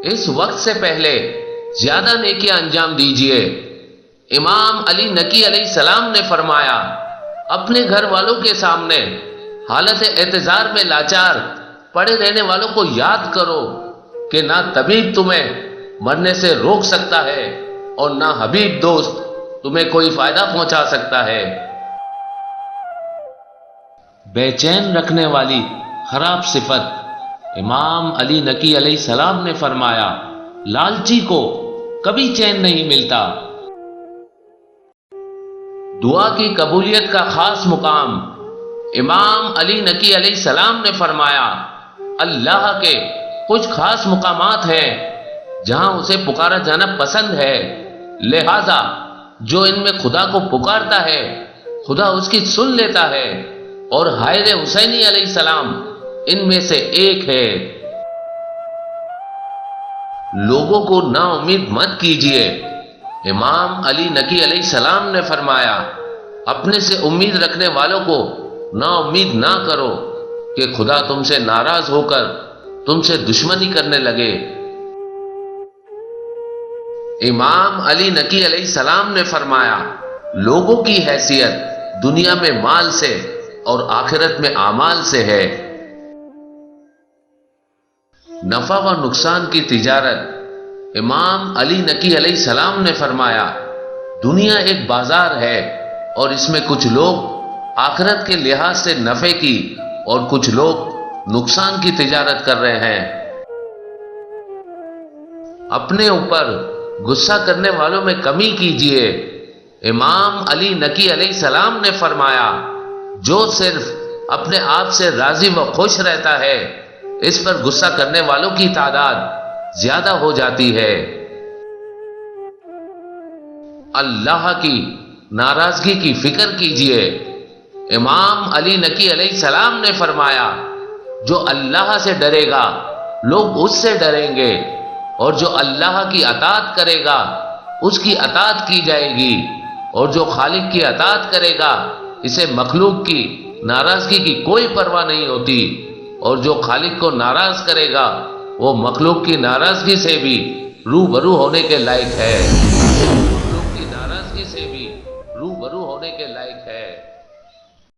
اس وقت سے پہلے زیادہ نیکیاں انجام دیجئے۔ امام علی نقی علیہ السلام نے فرمایا، اپنے گھر والوں کے سامنے حالت اعتذار میں لاچار پڑے رہنے والوں کو یاد کرو کہ نہ طبیب تمہیں مرنے سے روک سکتا ہے اور نہ حبیب دوست تمہیں کوئی فائدہ پہنچا سکتا ہے۔ بے چین رکھنے والی خراب صفت۔ امام علی نقی علیہ السلام نے فرمایا، لالچی کو کبھی چین نہیں ملتا۔ دعا کی قبولیت کا خاص مقام۔ امام علی نقی علیہ السلام نے فرمایا، اللہ کے کچھ خاص مقامات ہیں جہاں اسے پکارا جانا پسند ہے، لہذا جو ان میں خدا کو پکارتا ہے خدا اس کی سن لیتا ہے، اور حائر حسینی علیہ السلام ان میں سے ایک ہے۔ لوگوں کو نا امید مت کیجیے۔ امام علی نقی علیہ السلام نے فرمایا، اپنے سے امید رکھنے والوں کو نا امید نہ کرو کہ خدا تم سے ناراض ہو کر تم سے دشمنی کرنے لگے۔ امام علی نقی علیہ السلام نے فرمایا، لوگوں کی حیثیت دنیا میں مال سے اور آخرت میں اعمال سے ہے۔ نفع و نقصان کی تجارت۔ امام علی نقی علیہ السلام نے فرمایا، دنیا ایک بازار ہے اور اس میں کچھ لوگ آخرت کے لحاظ سے نفع کی اور کچھ لوگ نقصان کی تجارت کر رہے ہیں۔ اپنے اوپر غصہ کرنے والوں میں کمی کیجیے۔ امام علی نقی علیہ السلام نے فرمایا، جو صرف اپنے آپ سے راضی و خوش رہتا ہے اس پر غصہ کرنے والوں کی تعداد زیادہ ہو جاتی ہے۔ اللہ کی ناراضگی کی فکر کیجیے۔ امام علی نقی علیہ السلام نے فرمایا، جو اللہ سے ڈرے گا لوگ اس سے ڈریں گے، اور جو اللہ کی اطاعت کرے گا اس کی اطاعت کی جائے گی، اور جو خالق کی اطاعت کرے گا اسے مخلوق کی ناراضگی کی کوئی پرواہ نہیں ہوتی، اور جو خالق کو ناراض کرے گا وہ مخلوق کی ناراضگی سے بھی روبرو ہونے کے لائق ہے۔